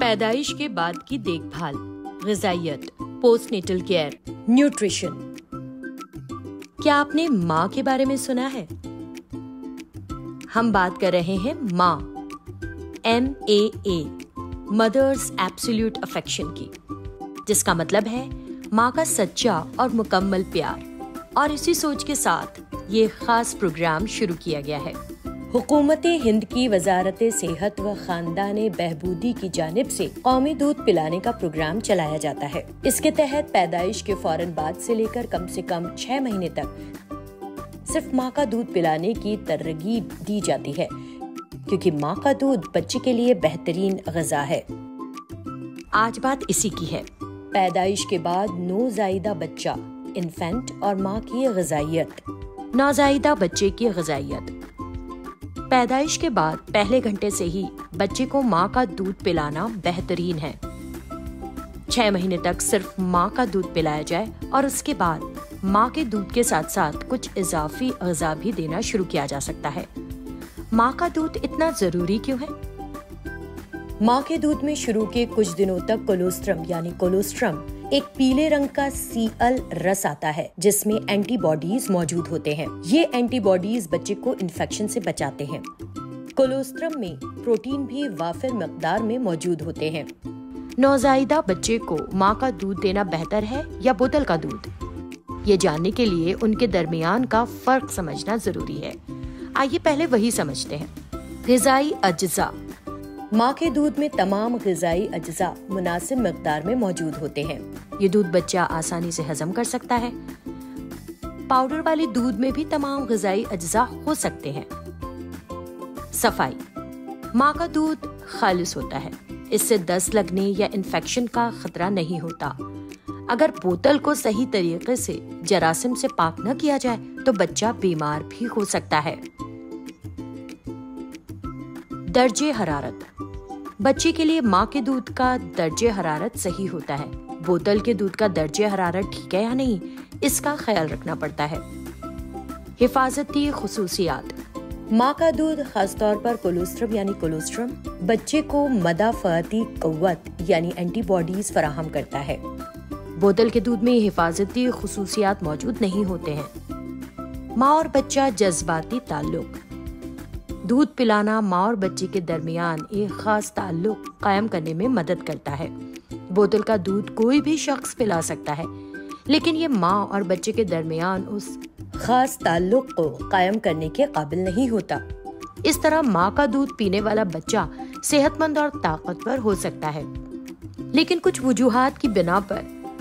پیدائش کے بعد کی دیکھ بھال، غذائیت، پوسٹ نیٹل کیئر، نیوٹریشن۔ کیا آپ نے ماں کے بارے میں سنا ہے؟ ہم بات کر رہے ہیں ماں، MAA، مدرز ایبسلیوٹ افیکشن کی، جس کا مطلب ہے ماں کا سچا اور مکمل پیار۔ اور اسی سوچ کے ساتھ یہ خاص پروگرام شروع کیا گیا ہے۔ حکومت ہند کی وزارت صحت و خاندان بہبودی کی جانب سے قومی دودھ پلانے کا پروگرام چلایا جاتا ہے۔ اس کے تحت پیدائش کے فوراً بعد سے لے کر کم سے کم 6 مہینے تک صرف ماں کا دودھ پلانے کی ترغیب دی جاتی ہے، کیونکہ ماں کا دودھ بچے کے لیے بہترین غذا ہے۔ آج بات اسی کی ہے، پیدائش کے بعد نوزائیدہ بچہ، انفینٹ اور ماں کی غذائیت۔ نوزائیدہ بچے کی غذائیت۔ پیدائش کے بعد پہلے گھنٹے سے ہی بچے کو ماں کا دودھ پلانا بہترین ہے۔ 6 مہینے تک صرف ماں کا دودھ پلایا جائے اور اس کے بعد ماں کے دودھ کے ساتھ ساتھ کچھ اضافی غذا بھی دینا شروع کیا جا سکتا ہے۔ ماں کا دودھ اتنا ضروری کیوں ہے؟ ماں کے دودھ میں شروع کے کچھ دنوں تک کولوسٹرم ایک پیلے رنگ کا Cl رس آتا ہے، جس میں اینٹی باڈیز موجود ہوتے ہیں۔ یہ اینٹی باڈیز بچے کو انفیکشن سے بچاتے ہیں۔ کولوسٹرم میں پروٹین بھی وافر مقدار میں موجود ہوتے ہیں۔ نوزائیدہ بچے کو ماں کا دودھ دینا بہتر ہے یا بوتل کا دودھ؟ یہ جاننے کے لیے ان کے درمیان کا فرق سمجھنا ضروری ہے۔ آئیے پہلے وہی سمجھتے ہیں۔ غذائی اجزاء۔ ماں کے دودھ میں تمام غذائی اجزاء مناسب مقدار میں موجود ہوتے ہیں۔ یہ دودھ بچہ آسانی سے ہضم کر سکتا ہے۔ پاؤڈر والے دودھ میں بھی تمام غذائی اجزاء ہو سکتے ہیں۔ صفائی۔ ماں کا دودھ خالص ہوتا ہے، اس سے دست لگنے یا انفیکشن کا خطرہ نہیں ہوتا۔ اگر بوتل کو صحیح طریقے سے جراثیم سے پاک نہ کیا جائے تو بچہ بیمار بھی ہو سکتا ہے۔ درجہ حرارت۔ بچے کے لیے ماں کے دودھ کا درجہ حرارت صحیح ہوتا ہے۔ بوتل کے دودھ کا درجہ حرارت ٹھیک ہے یا نہیں، اس کا خیال رکھنا پڑتا ہے۔ حفاظتی خصوصیات۔ ماں کا دودھ خاص طور پر کولوسٹرم بچے کو مدافعتی قوت یعنی اینٹی باڈیز فراہم کرتا ہے۔ بوتل کے دودھ میں حفاظتی خصوصیات موجود نہیں ہوتے ہیں۔ ماں اور بچہ جذباتی تعلق۔ دودھ پلانا ماں اور بچے کے درمیان ایک خاص تعلق قائم کرنے میں مدد کرتا ہے۔ بوتل کا دودھ کوئی بھی شخص پلا سکتا ہے، لیکن یہ ماں اور بچے کے درمیان اس خاص تعلق کو قائم کرنے کے قابل نہیں ہوتا۔ اس طرح ماں کا دودھ پینے والا بچہ صحت مند اور طاقتور ہو سکتا ہے، لیکن کچھ وجوہات کی بنا پر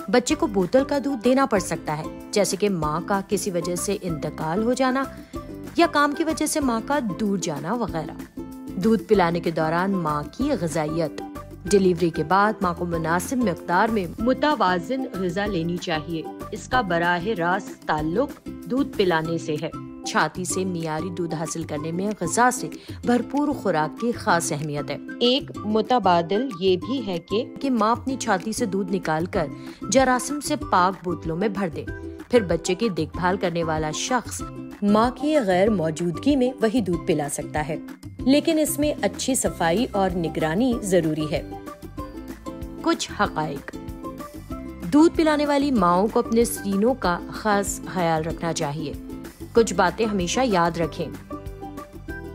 بچے کو بوتل کا دودھ دینا پڑ سکتا ہے، جیسے کہ ماں کا کسی وجہ سے انتقال ہو جانا یا کام کی وجہ سے ماں کا دور جانا وغیرہ۔ دودھ پلانے کے دوران ماں کی غذائیت۔ ڈیلیوری کے بعد ماں کو مناسب مقدار میں متوازن غذا لینی چاہیے۔ اس کا براہ راست تعلق دودھ پلانے سے ہے۔ چھاتی سے معیاری دودھ حاصل کرنے میں غذا سے بھرپور خوراک کی خاص اہمیت ہے۔ ایک متبادل یہ بھی ہے کہ ماں اپنی چھاتی سے دودھ نکال کر جراثیم سے پاک بوتلوں میں بھر دے، پھر بچے کی دیکھ بھال کرنے والا شخص ماں کی غیر موجودگی میں وہی دودھ پلا سکتا ہے، لیکن اس میں اچھی صفائی اور نگرانی ضروری ہے۔ کچھ حقائق۔ دودھ پلانے والی ماؤں کو اپنے سینوں کا خاص خیال رکھنا چاہیے۔ کچھ باتیں ہمیشہ یاد رکھیں۔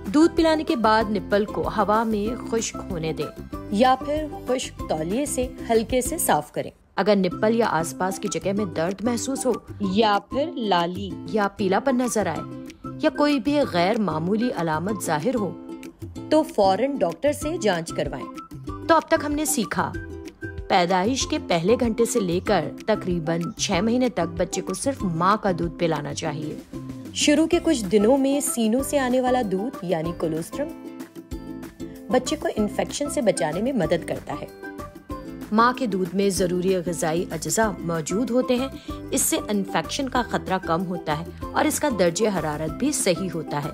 دودھ پلانے کے بعد نپل کو ہوا میں خشک ہونے دیں یا پھر خشک تولیے سے ہلکے سے صاف کریں۔ اگر نپل یا آس پاس کی جگہ میں درد محسوس ہو یا پھر لالی یا پیلا پن نظر آئے یا کوئی بھی غیر معمولی علامت ظاہر ہو تو فوراً ڈاکٹر سے جانچ کروائیں۔ تو اب تک ہم نے سیکھا، پیدائش کے پہلے گھنٹے سے لے کر تقریباً 6 مہینے تک بچے کو صرف ماں کا دودھ پلانا چاہیے۔ شروع کے کچھ دنوں میں سینوں سے آنے والا دودھ یعنی کولوسٹرم بچے کو انفیکشن سے بچانے میں مدد کرتا ہے۔ ماں کے دودھ میں ضروری غذائی اجزاء موجود ہوتے ہیں، اس سے انفیکشن کا خطرہ کم ہوتا ہے اور اس کا درجہ حرارت بھی صحیح ہوتا ہے۔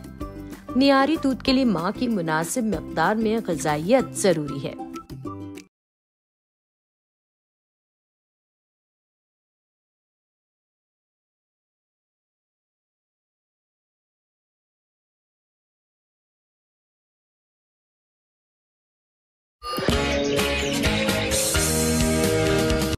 معیاری دودھ کے لیے ماں کی مناسب مقدار میں غذائیت ضروری ہے۔